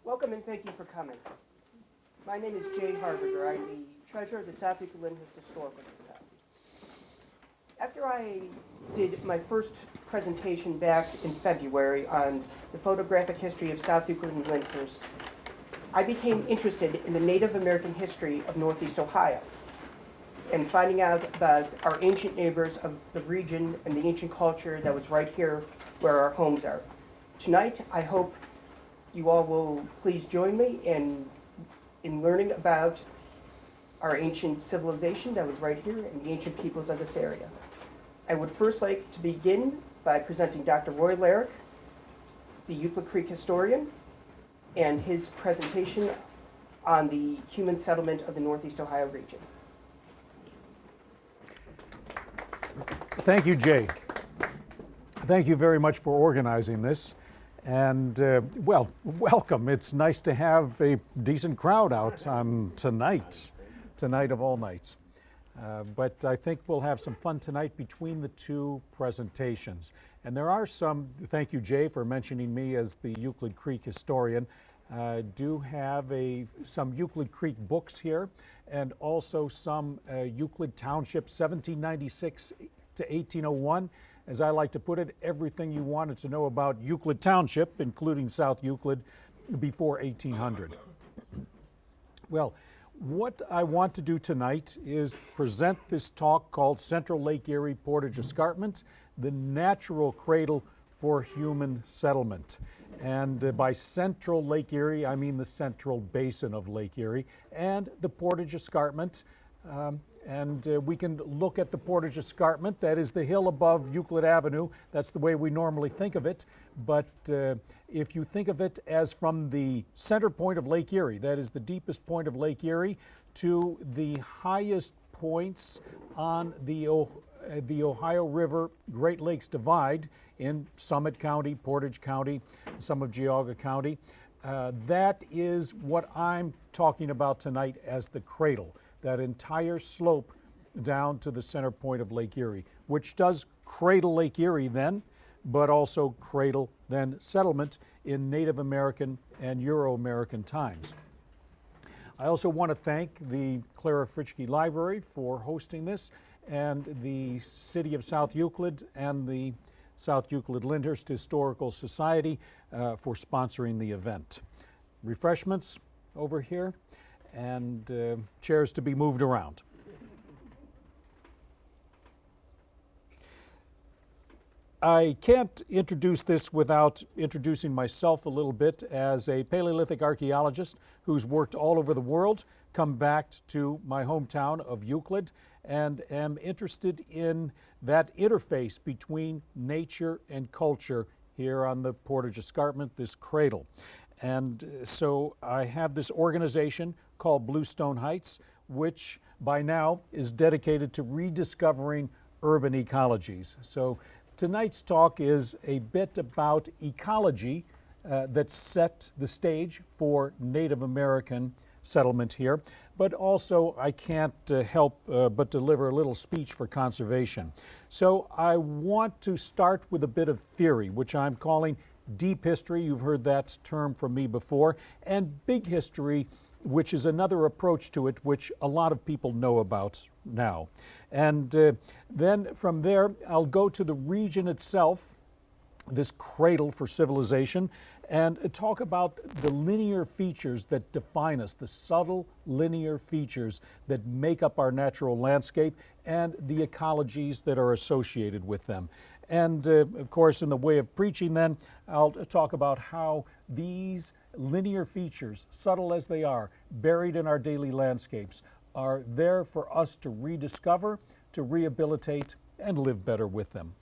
Welcome and thank you for coming. My name is Jay Haarburger. I'm the treasurer of the South Euclid Lyndhurst Historical Society. After I did my first presentation back in February on the photographic history of South Euclid and Lyndhurst, I became interested in the Native American history of Northeast Ohio and finding out about our ancient neighbors of the region and the ancient culture that was right here where our homes are. Tonight, I hope you all will please join me in learning about our ancient civilization that was right here and the ancient peoples of this area. I would first like to begin by presenting Dr. Roy Larick, the Euclid Creek historian, and his presentation on the human settlement of the Northeast Ohio region. Thank you, Jay. Thank you very much for organizing this. And, well, welcome. It's nice to have a decent crowd out on tonight of all nights. But I think we'll have some fun tonight between the two presentations. And there are some, thank you, Jay, for mentioning me as the Euclid Creek historian. Do have some Euclid Creek books here, and also some Euclid Township 1796 to 1801. As I like to put it, everything you wanted to know about Euclid Township, including South Euclid, before 1800. Well, what I want to do tonight is present this talk called Central Lake Erie Portage Escarpment, the natural cradle for human settlement. And by Central Lake Erie, I mean the central basin of Lake Erie and the Portage Escarpment. We can look at the Portage Escarpment. That is the hill above Euclid Avenue. That's the way we normally think of it. But if you think of it as from the center point of Lake Erie, that is the deepest point of Lake Erie, to the highest points on the Ohio River Great Lakes Divide in Summit County, Portage County, some of Geauga County, that is what I'm talking about tonight as the cradle. That entire slope down to the center point of Lake Erie, which does cradle Lake Erie then, but also cradle then settlement in Native American and Euro-American times. I also want to thank the Clara Fritschke Library for hosting this, and the City of South Euclid and the South Euclid Lyndhurst Historical Society for sponsoring the event. Refreshments over here, and chairs to be moved around. I can't introduce this without introducing myself a little bit as a Paleolithic archaeologist who's worked all over the world, come back to my hometown of Euclid, and am interested in that interface between nature and culture here on the Portage Escarpment, this cradle. And so I have this organization called Bluestone Heights, which by now is dedicated to rediscovering urban ecologies. So tonight's talk is a bit about ecology that set the stage for Native American settlement here, but also I can't help but deliver a little speech for conservation. So I want to start with a bit of theory, which I'm calling deep history. You've heard that term from me before, and big history, which is another approach to it, which a lot of people know about now. And then from there, I'll go to the region itself, this cradle for civilization, and talk about the linear features that define us, the subtle linear features that make up our natural landscape and the ecologies that are associated with them. And of course, in the way of preaching then, I'll talk about how these linear features, subtle as they are, buried in our daily landscapes, are there for us to rediscover, to rehabilitate, and live better with them.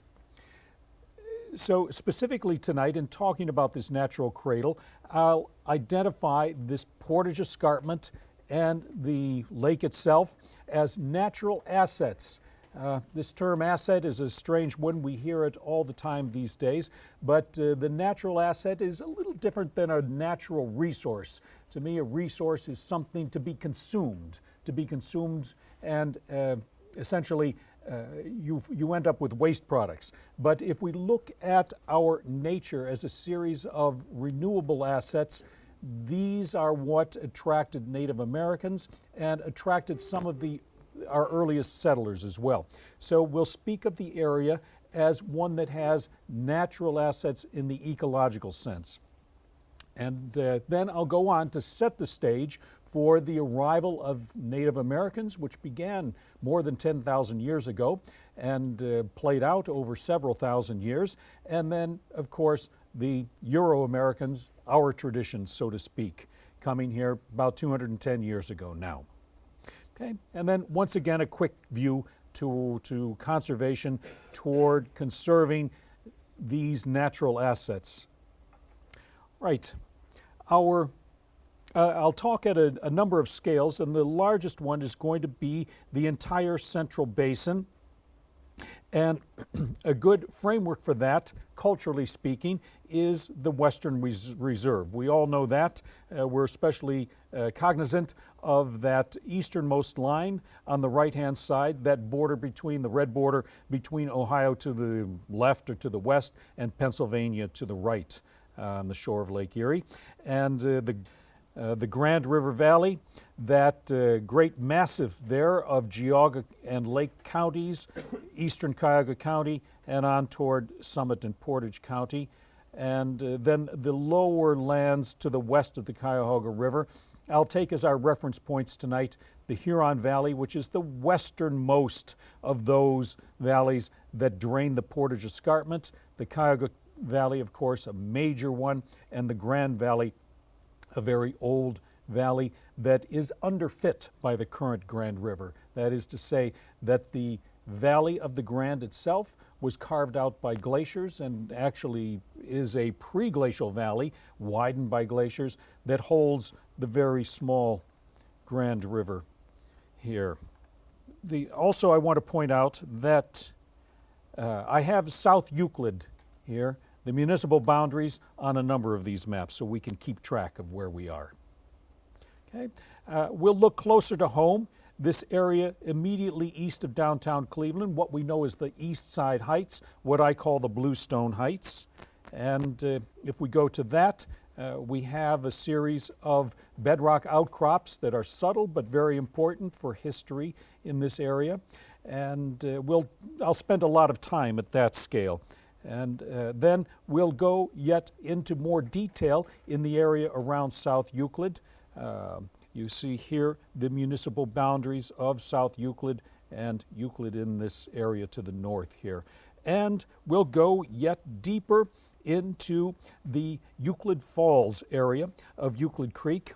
So specifically tonight, in talking about this natural cradle, I'll identify this Portage Escarpment and the lake itself as natural assets. This term asset is a strange one. We hear it all the time these days, but the natural asset is a little different than a natural resource. To me, a resource is something to be consumed and essentially you end up with waste products. But if we look at our nature as a series of renewable assets, these are what attracted Native Americans and attracted some of our earliest settlers as well. So we'll speak of the area as one that has natural assets in the ecological sense. And then I'll go on to set the stage for the arrival of Native Americans, which began more than 10,000 years ago and played out over several thousand years. And then, of course, the Euro-Americans, our tradition, so to speak, coming here about 210 years ago now. Okay, and then once again, a quick view to conservation, toward conserving these natural assets. Right. I'll talk at a number of scales, and the largest one is going to be the entire Central Basin. And a good framework for that, culturally speaking, is the Western Reserve. We all know that. We're especially cognizant of that easternmost line on the right-hand side, that border between the red border between Ohio to the left or to the west and Pennsylvania to the right on the shore of Lake Erie. And the Grand River Valley, that great massif there of Geauga and Lake counties, eastern Cuyahoga County, and on toward Summit and Portage County. And then the lower lands to the west of the Cuyahoga River. I'll take as our reference points tonight the Huron Valley, which is the westernmost of those valleys that drain the Portage Escarpment. The Cuyahoga Valley, of course, a major one, and the Grand Valley, a very old valley that is underfit by the current Grand River. That is to say that the valley of the Grand itself was carved out by glaciers and actually is a pre-glacial valley widened by glaciers that holds the very small Grand River here. Also, I want to point out that I have South Euclid here, the municipal boundaries on a number of these maps, so we can keep track of where we are. Okay, we'll look closer to home. This area immediately east of downtown Cleveland, what we know as the East Side Heights, what I call the Bluestone Heights. And if we go to that, we have a series of bedrock outcrops that are subtle but very important for history in this area. And I'll spend a lot of time at that scale. And then we'll go yet into more detail in the area around South Euclid. You see here the municipal boundaries of South Euclid and Euclid in this area to the north here. And we'll go yet deeper into the Euclid Falls area of Euclid Creek.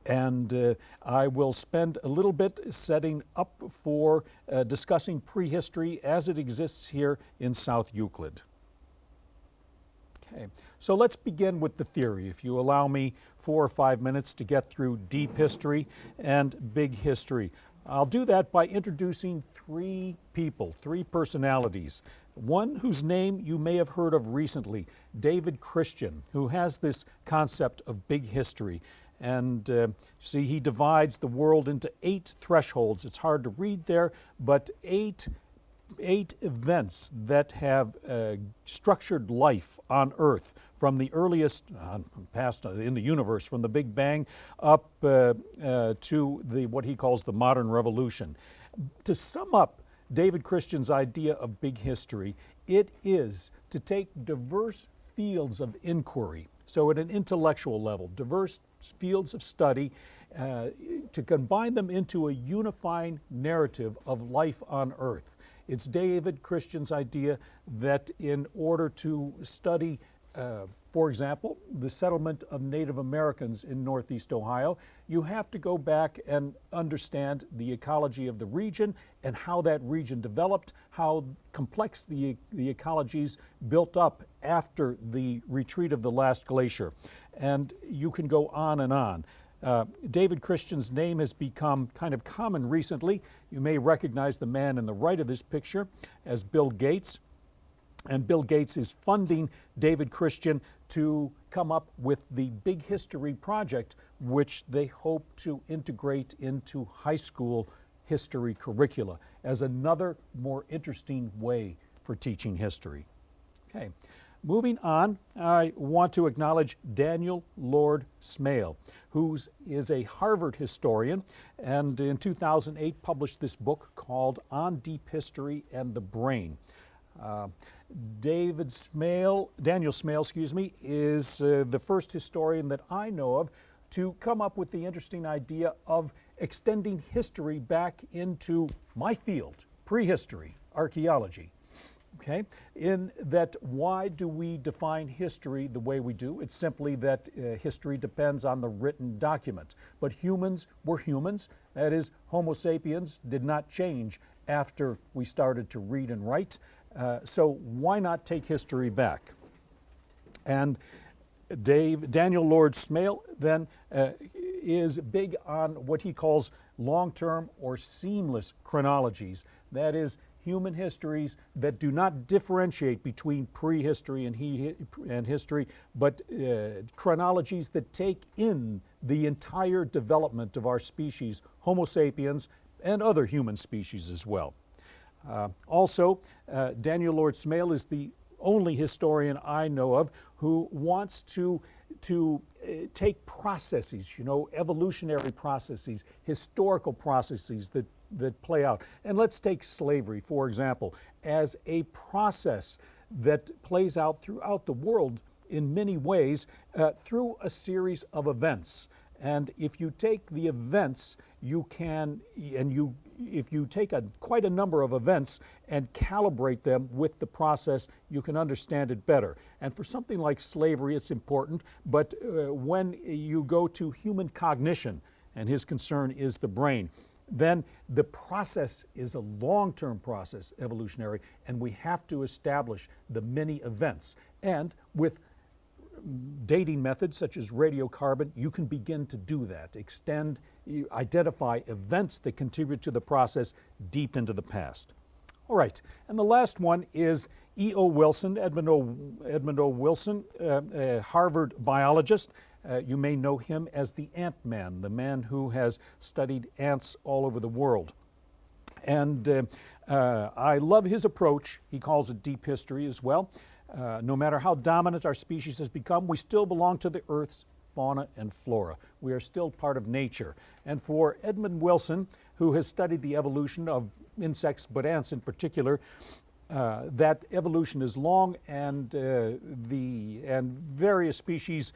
And I will spend a little bit setting up for discussing prehistory as it exists here in South Euclid. Okay, so let's begin with the theory, if you allow me 4 or 5 minutes to get through deep history and big history. I'll do that by introducing 3 people, 3 personalities. One whose name you may have heard of recently, David Christian, who has this concept of big history. And see, he divides the world into 8 thresholds. It's hard to read there, but 8 events that have structured life on Earth from the earliest past in the universe, from the Big Bang up to what he calls the modern revolution. To sum up David Christian's idea of big history, it is to take diverse fields of inquiry, so at an intellectual level, diverse fields of study, to combine them into a unifying narrative of life on Earth. It's David Christian's idea that in order to study, for example, the settlement of Native Americans in Northeast Ohio, you have to go back and understand the ecology of the region and how that region developed, how complex the ecologies built up after the retreat of the last glacier. And you can go on and on. David Christian's name has become kind of common recently. You may recognize the man in the right of this picture as Bill Gates. And Bill Gates is funding David Christian to come up with the Big History Project, which they hope to integrate into high school history curricula as another more interesting way for teaching history. Okay, moving on, I want to acknowledge Daniel Lord Smale, who is a Harvard historian, and in 2008 published this book called On Deep History and the Brain. Daniel Smale, is the first historian that I know of to come up with the interesting idea of extending history back into my field, prehistory, archaeology. Okay, in that, why do we define history the way we do? It's simply that history depends on the written document. But humans were humans. That is, Homo sapiens did not change after we started to read and write. So why not take history back? And Daniel Lord Smale then is big on what he calls long-term or seamless chronologies. That is, human histories that do not differentiate between prehistory and history, but chronologies that take in the entire development of our species, Homo sapiens, and other human species as well. Also, Daniel Lord Smale is the only historian I know of who wants to take processes, evolutionary processes, historical processes that play out. And let's take slavery, for example, as a process that plays out throughout the world in many ways through a series of events. And if you take the events, if you take quite a number of events and calibrate them with the process, you can understand it better. And for something like slavery, it's important, but when you go to human cognition, and his concern is the brain, then the process is a long-term process, evolutionary, and we have to establish the many events. And with dating methods such as radiocarbon, you can begin to do that, identify events that contribute to the process deep into the past. All right, and the last one is E.O. Wilson, Edmund O. Wilson, a Harvard biologist. You may know him as the Ant-Man, the man who has studied ants all over the world. And I love his approach. He calls it deep history as well. No matter how dominant our species has become, we still belong to the Earth's fauna and flora. We are still part of nature. And for Edmund Wilson, who has studied the evolution of insects, but ants in particular, that evolution is long, and various species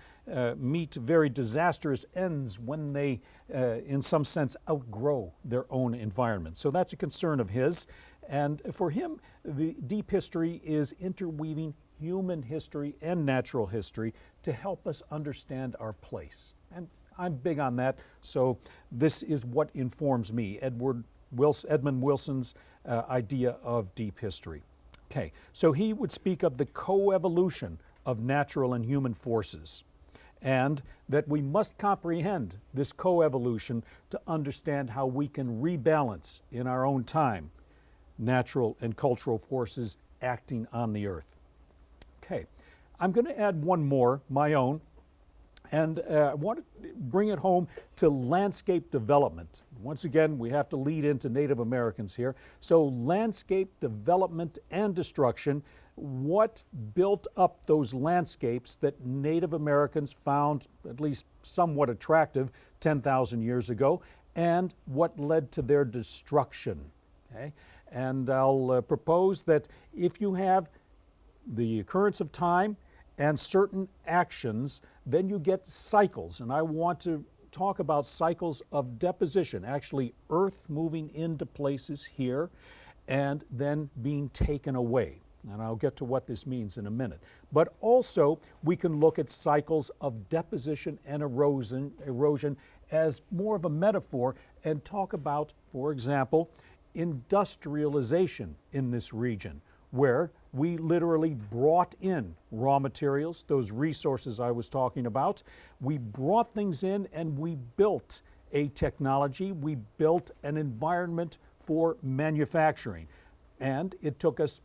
meet very disastrous ends when they, in some sense, outgrow their own environment. So that's a concern of his. And for him, the deep history is interweaving human history and natural history to help us understand our place. And I'm big on that, so this is what informs me, Edmund Wilson's idea of deep history. Okay, so he would speak of the coevolution of natural and human forces, and that we must comprehend this coevolution to understand how we can rebalance in our own time natural and cultural forces acting on the earth. Okay, I'm going to add one more, my own, and I want to bring it home to landscape development. Once again, we have to lead into Native Americans here. So landscape development and destruction, what built up those landscapes that Native Americans found at least somewhat attractive 10,000 years ago, and what led to their destruction. Okay? And I'll propose that if you have the occurrence of time and certain actions, then you get cycles. And I want to talk about cycles of deposition, actually earth moving into places here and then being taken away. And I'll get to what this means in a minute. But also, we can look at cycles of deposition and erosion as more of a metaphor and talk about, for example, industrialization in this region, where we literally brought in raw materials, those resources I was talking about. We brought things in and we built a technology, we built an environment for manufacturing. And it took us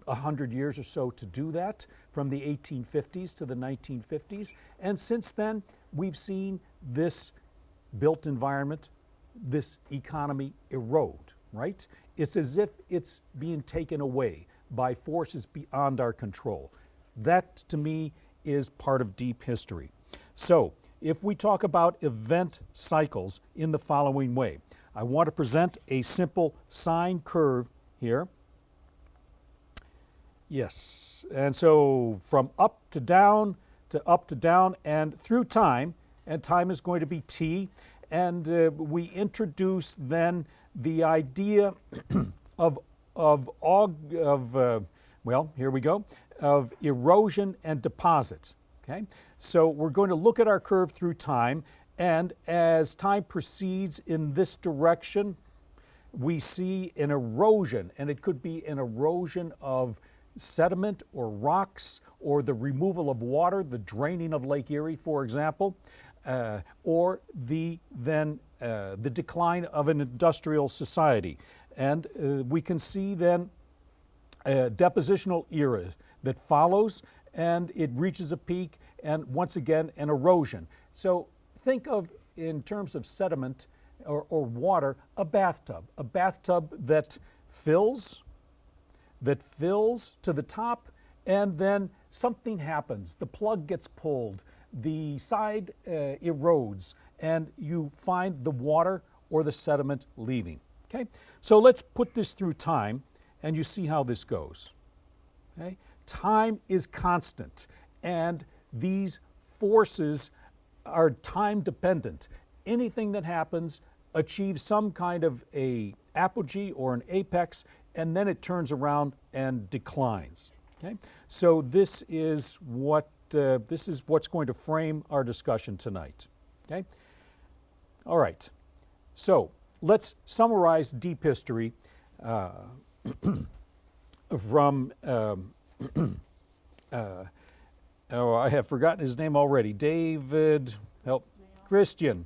100 years or so to do that, from the 1850s to the 1950s. And since then, we've seen this built environment, this economy erode, right? It's as if it's being taken away by forces beyond our control. That, to me, is part of deep history. So, if we talk about event cycles in the following way, I want to present a simple sine curve here. Yes, and so from up to down, and through time, and time is going to be t, and we introduce then the idea of here we go, of erosion and deposits. Okay, so we're going to look at our curve through time, and as time proceeds in this direction, we see an erosion, and it could be an erosion of sediment or rocks, or the removal of water, the draining of Lake Erie, for example, or the decline of an industrial society. And we can see then a depositional era that follows, and it reaches a peak, and once again an erosion. So think of, in terms of sediment or water, a bathtub that fills to the top, and then something happens. The plug gets pulled, the side erodes, and you find the water or the sediment leaving. Okay, so let's put this through time, and you see how this goes. Okay, time is constant, and these forces are time dependent. Anything that happens achieves some kind of a apogee or an apex, and then it turns around and declines. Okay, so this is what's going to frame our discussion tonight. Okay, all right. So let's summarize deep history from. I have forgotten his name already. David Christian,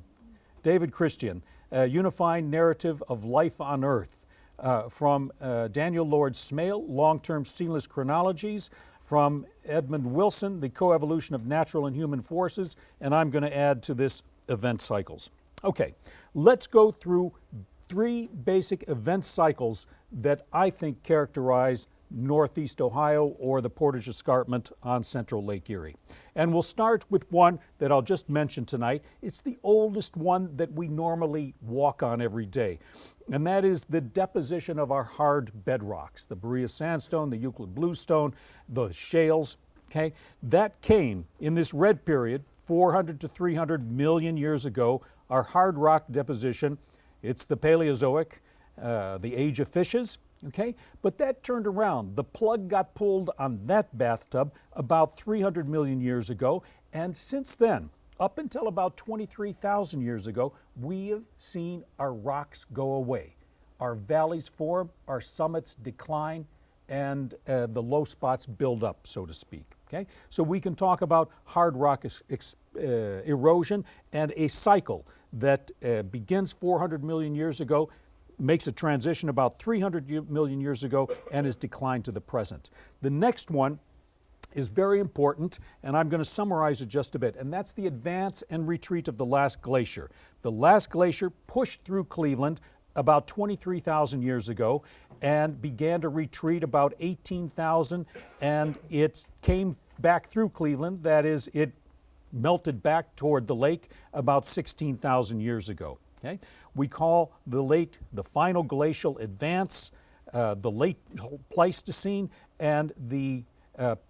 Unifying Narrative of Life on Earth. From Daniel Lord Smale, Long-Term Seamless Chronologies, from Edmund Wilson, The Coevolution of Natural and Human Forces, and I'm going to add to this event cycles. Okay, let's go through 3 basic event cycles that I think characterize Northeast Ohio or the Portage Escarpment on central Lake Erie. And we'll start with one that I'll just mention tonight. It's the oldest one that we normally walk on every day, and that is the deposition of our hard bedrocks, the Berea sandstone, the Euclid bluestone, the shales. Okay, that came in this red period, 400 to 300 million years ago, our hard rock deposition. It's the Paleozoic, the age of fishes. Okay, but that turned around. The plug got pulled on that bathtub about 300 million years ago, and since then, up until about 23,000 years ago, we have seen our rocks go away. Our valleys form, our summits decline, and the low spots build up, so to speak. Okay, so we can talk about hard rock erosion and a cycle that begins 400 million years ago, makes a transition about 300 million years ago, and is declined to the present. The next one is very important, and I'm going to summarize it just a bit, and that's the advance and retreat of the last glacier. The last glacier pushed through Cleveland about 23,000 years ago and began to retreat about 18,000, and it came back through Cleveland. That is, it melted back toward the lake about 16,000 years ago. Okay? We call the final glacial advance, the late Pleistocene, and the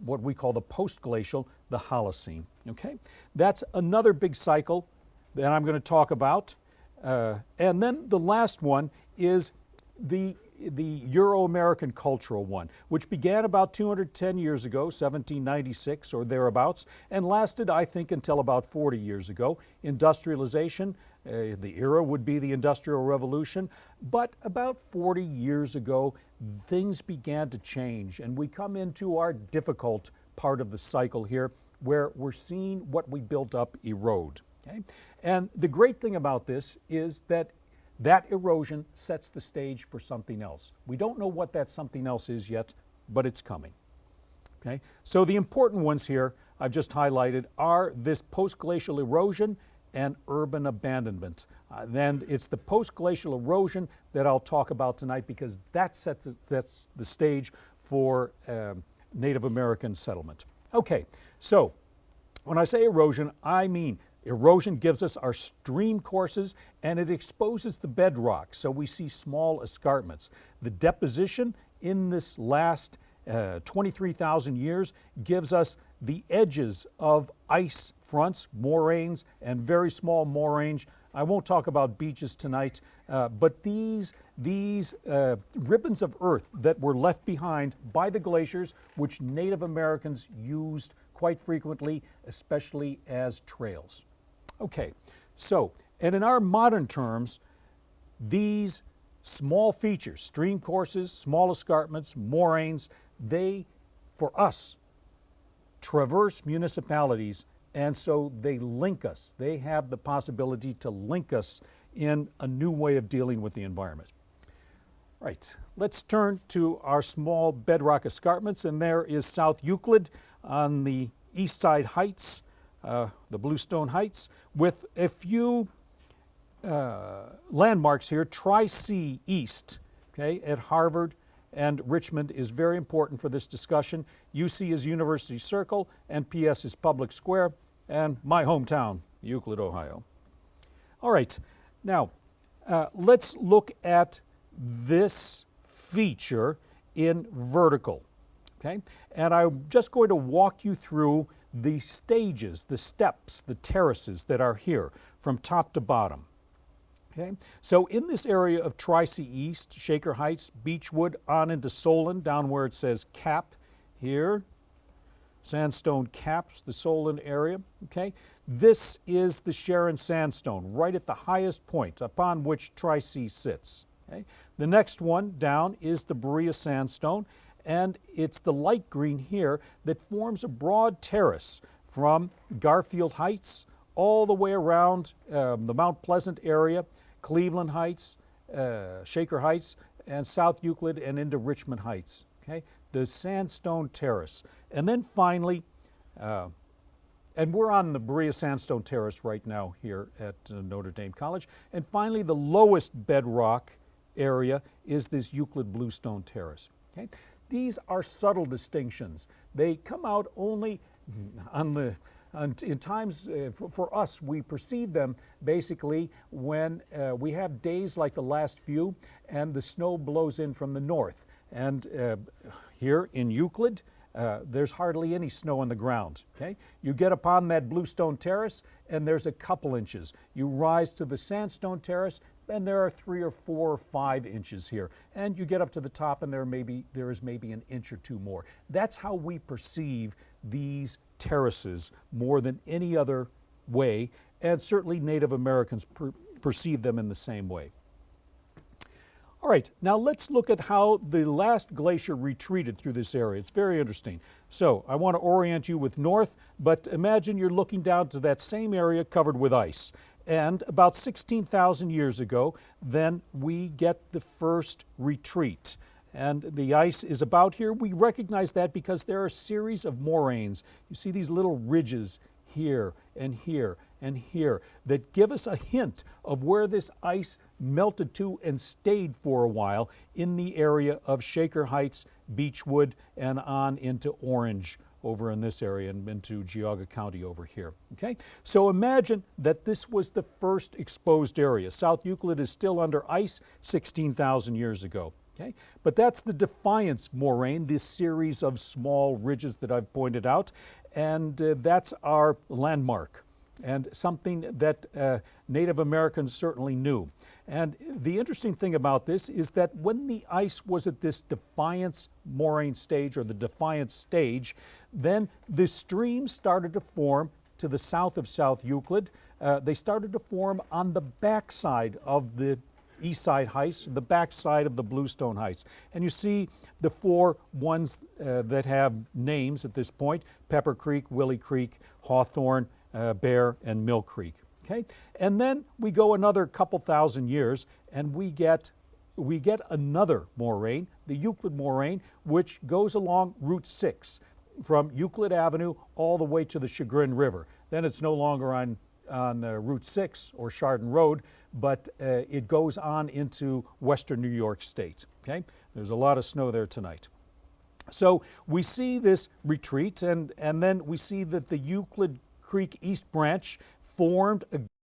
what we call the post-glacial, the Holocene. Okay, that's another big cycle that I'm going to talk about, and then the last one is the Euro-American cultural one, which began about 210 years ago, 1796 or thereabouts, and lasted, I think, until about 40 years ago. Industrialization. The era would be the Industrial Revolution, but about 40 years ago, things began to change, and we come into our difficult part of the cycle here, where we're seeing what we built up erode. Okay? And the great thing about this is that erosion sets the stage for something else. We don't know what that something else is yet, but it's coming. Okay? So the important ones here I've just highlighted are this post-glacial erosion and urban abandonment. Then it's the post-glacial erosion that I'll talk about tonight, because that's the stage for Native American settlement. Okay, so when I say erosion, I mean erosion gives us our stream courses and it exposes the bedrock, so we see small escarpments. The deposition in this last 23,000 years gives us the edges of ice fronts, moraines, and very small moraines. I won't talk about beaches tonight, but these ribbons of earth that were left behind by the glaciers, which Native Americans used quite frequently, especially as trails. Okay, so, and in our modern terms, these small features, stream courses, small escarpments, moraines, they, for us, traverse municipalities, and so they link us. They have the possibility to link us in a new way of dealing with the environment. Right, let's turn to our small bedrock escarpments, and there is South Euclid on the east side heights, the Bluestone Heights, with a few landmarks here. Tri-C East, okay, at Harvard and Richmond is very important for this discussion. UC is University Circle, and PS is Public Square, and my hometown, Euclid, Ohio. All right, now let's look at this feature in vertical, okay? And I'm just going to walk you through the stages, the steps, the terraces that are here from top to bottom. Okay, so in this area of Tri-C East, Shaker Heights, Beechwood, on into Solon, down where it says Cap here, sandstone caps the Solon area. Okay, this is the Sharon Sandstone, right at the highest point upon which Tri-C sits. Okay, the next one down is the Berea Sandstone, and it's the light green here that forms a broad terrace from Garfield Heights all the way around the Mount Pleasant area, Cleveland Heights, Shaker Heights, and South Euclid, and into Richmond Heights. Okay, the Sandstone Terrace. And then finally, and we're on the Berea Sandstone Terrace right now here at Notre Dame College. And finally, the lowest bedrock area is this Euclid Bluestone Terrace. Okay, these are subtle distinctions. They come out only on the in times, for us, we perceive them basically when we have days like the last few and the snow blows in from the north. And here in Euclid, there's hardly any snow on the ground. Okay? You get upon that Bluestone Terrace and there's a couple inches. You rise to the Sandstone Terrace and there are 3 or 4 or 5 inches here. And you get up to the top and there is maybe an inch or two more. That's how we perceive these terraces more than any other way, and certainly Native Americans perceive them in the same way. All right, now let's look at how the last glacier retreated through this area. It's very interesting. So I want to orient you with north, but imagine you're looking down to that same area covered with ice. And about 16,000 years ago, then we get the first retreat. And the ice is about here. We recognize that because there are a series of moraines. You see these little ridges here and here and here that give us a hint of where this ice melted to and stayed for a while in the area of Shaker Heights, Beechwood, and on into Orange over in this area and into Geauga County over here. Okay, so imagine that this was the first exposed area. South Euclid is still under ice 16,000 years ago. Okay, but that's the Defiance moraine, this series of small ridges that I've pointed out, and that's our landmark and something that Native Americans certainly knew. And the interesting thing about this is that when the ice was at this Defiance moraine stage, or the Defiance stage, then the streams started to form to the south of South Euclid. They started to form on the backside of the east side heights, the backside of the Bluestone Heights. And you see the 4 ones that have names at this point: Pepper Creek, Willie Creek, Hawthorne, Bear, and Mill Creek. Okay? And then we go another couple thousand years and we get another moraine, the Euclid moraine, which goes along Route 6 from Euclid Avenue all the way to the Chagrin River. Then it's no longer on Route 6 or Chardon Road, but it goes on into western New York State. Okay? There's a lot of snow there tonight. So we see this retreat, and then we see that the Euclid Creek East Branch formed